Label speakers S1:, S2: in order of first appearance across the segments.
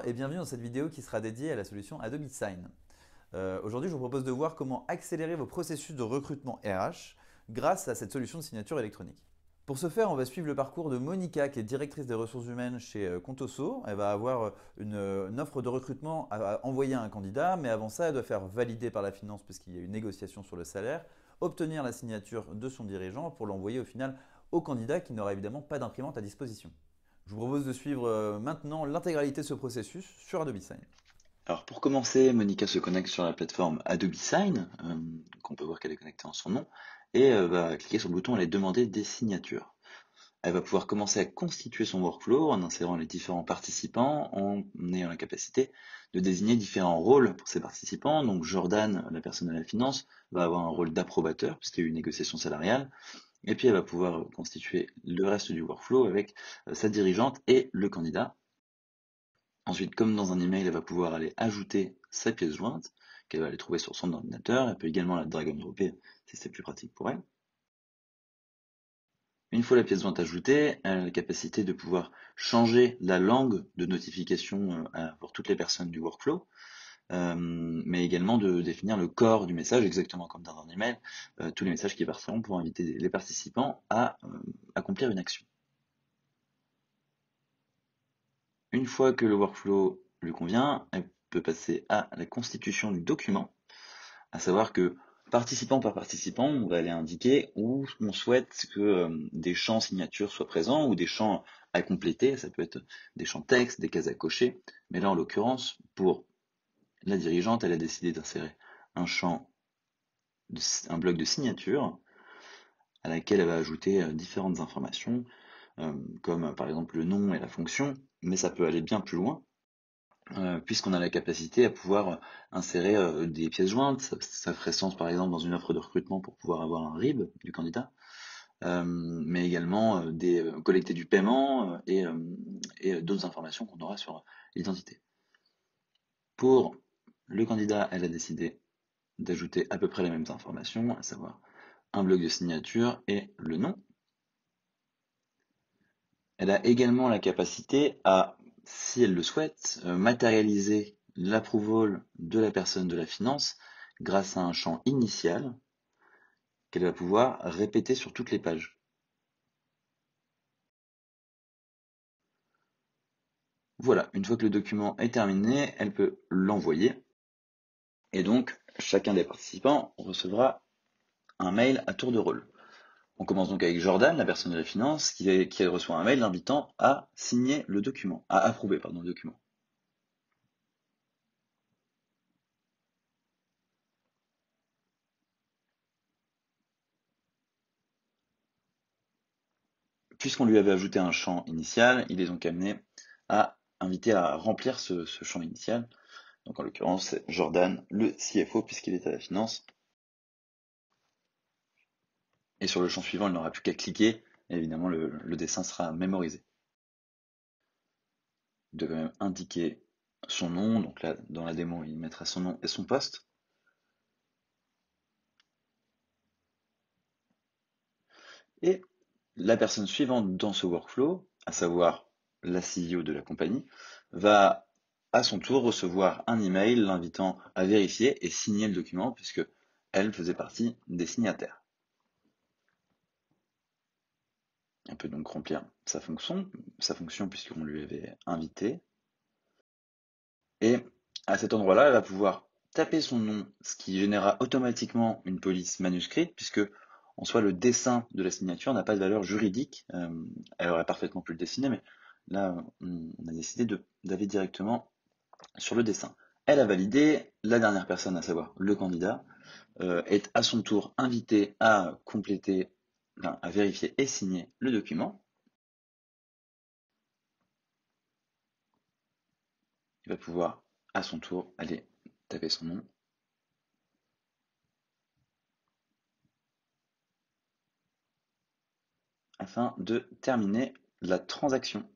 S1: et bienvenue dans cette vidéo qui sera dédiée à la solution Adobe Sign. Aujourd'hui, je vous propose de voir comment accélérer vos processus de recrutement RH grâce à cette solution de signature électronique. Pour ce faire, on va suivre le parcours de Monica, qui est directrice des ressources humaines chez Contoso. Elle va avoir une offre de recrutement à envoyer à un candidat, mais avant ça, elle doit faire valider par la finance parce qu'il y a une négociation sur le salaire, obtenir la signature de son dirigeant pour l'envoyer au final au candidat qui n'aura évidemment pas d'imprimante à disposition. Je vous propose de suivre maintenant l'intégralité de ce processus sur Adobe Sign.
S2: Alors pour commencer, Monica se connecte sur la plateforme Adobe Sign, qu'on peut voir qu'elle est connectée en son nom, et va cliquer sur le bouton «Aller demander des signatures». Elle va pouvoir commencer à constituer son workflow en insérant les différents participants, en ayant la capacité de désigner différents rôles pour ces participants. Donc Jordan, la personne à la finance, va avoir un rôle d'approbateur, puisqu'il y a eu une négociation salariale, et puis elle va pouvoir constituer le reste du workflow avec sa dirigeante et le candidat. Ensuite, comme dans un email, elle va pouvoir aller ajouter sa pièce jointe, qu'elle va aller trouver sur son ordinateur. Elle peut également la drag and dropper si c'est plus pratique pour elle. Une fois la pièce jointe ajoutée, elle a la capacité de pouvoir changer la langue de notification pour toutes les personnes du workflow, mais également de définir le corps du message, exactement comme dans un email, tous les messages qui partiront pour inviter les participants à accomplir une action. Une fois que le workflow lui convient, elle peut passer à la constitution du document, à savoir que participant par participant, on va aller indiquer où on souhaite que des champs signatures soient présents ou des champs à compléter. Ça peut être des champs texte, des cases à cocher. Mais là, en l'occurrence, pour la dirigeante, elle a décidé d'insérer un champ, un bloc de signature à laquelle elle va ajouter différentes informations, comme par exemple le nom et la fonction, mais ça peut aller bien plus loin. Puisqu'on a la capacité à pouvoir insérer des pièces jointes. Ça ferait sens par exemple dans une offre de recrutement pour pouvoir avoir un RIB du candidat, mais également collecter du paiement et d'autres informations qu'on aura sur l'identité. Pour le candidat, elle a décidé d'ajouter à peu près les mêmes informations, à savoir un bloc de signature et le nom. Elle a également la capacité à, si elle le souhaite, matérialiser l'approval de la personne de la finance grâce à un champ initial qu'elle va pouvoir répéter sur toutes les pages. Voilà, une fois que le document est terminé, elle peut l'envoyer et donc chacun des participants recevra un mail à tour de rôle. On commence donc avec Jordan, la personne de la finance, qui reçoit un mail l'invitant à signer le document, à approuver pardon, le document. Puisqu'on lui avait ajouté un champ initial, il est donc amené à inviter à remplir ce champ initial. Donc en l'occurrence, c'est Jordan, le CFO, puisqu'il est à la finance. Et sur le champ suivant, il n'aura plus qu'à cliquer, et évidemment le dessin sera mémorisé. Il doit quand même indiquer son nom, donc là, dans la démo, il mettra son nom et son poste. Et la personne suivante dans ce workflow, à savoir la CEO de la compagnie, va à son tour recevoir un email l'invitant à vérifier et signer le document puisque elle faisait partie des signataires. Elle peut donc remplir sa fonction puisqu'on lui avait invité. Et à cet endroit-là, elle va pouvoir taper son nom, ce qui générera automatiquement une police manuscrite puisque en soi le dessin de la signature n'a pas de valeur juridique. Elle aurait parfaitement pu le dessiner, mais là on a décidé d'aller directement sur le dessin. Elle a validé, la dernière personne, à savoir le candidat, est à son tour invité à compléter, à vérifier et signer le document. Il va pouvoir à son tour aller taper son nom. Afin de terminer la transaction.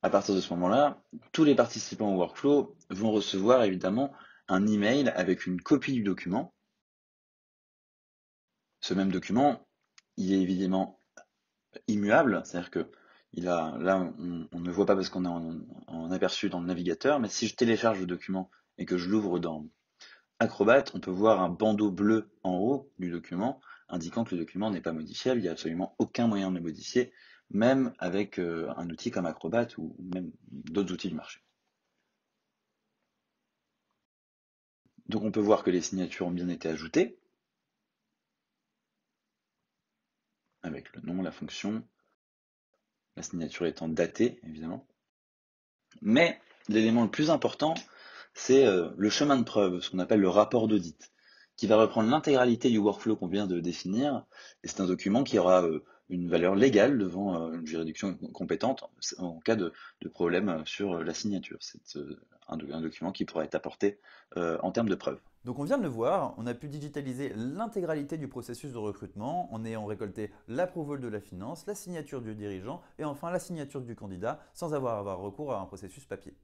S2: À partir de ce moment-là, tous les participants au workflow vont recevoir évidemment un email avec une copie du document. Ce même document, il est évidemment immuable, c'est-à-dire que Là, on ne voit pas parce qu'on est en aperçu dans le navigateur, mais si je télécharge le document et que je l'ouvre dans Acrobat, on peut voir un bandeau bleu en haut du document, indiquant que le document n'est pas modifiable. Il n'y a absolument aucun moyen de le modifier, même avec un outil comme Acrobat ou même d'autres outils du marché. Donc on peut voir que les signatures ont bien été ajoutées, avec le nom, la fonction, la signature étant datée, évidemment. Mais l'élément le plus important, c'est le chemin de preuve, ce qu'on appelle le rapport d'audit, qui va reprendre l'intégralité du workflow qu'on vient de définir, et c'est un document qui aura une valeur légale devant une juridiction compétente en cas de problème sur la signature. C'est un document qui pourra être apporté en termes de preuve.
S1: Donc on vient de le voir, on a pu digitaliser l'intégralité du processus de recrutement en ayant récolté l'approval de la finance, la signature du dirigeant et enfin la signature du candidat sans avoir à avoir recours à un processus papier.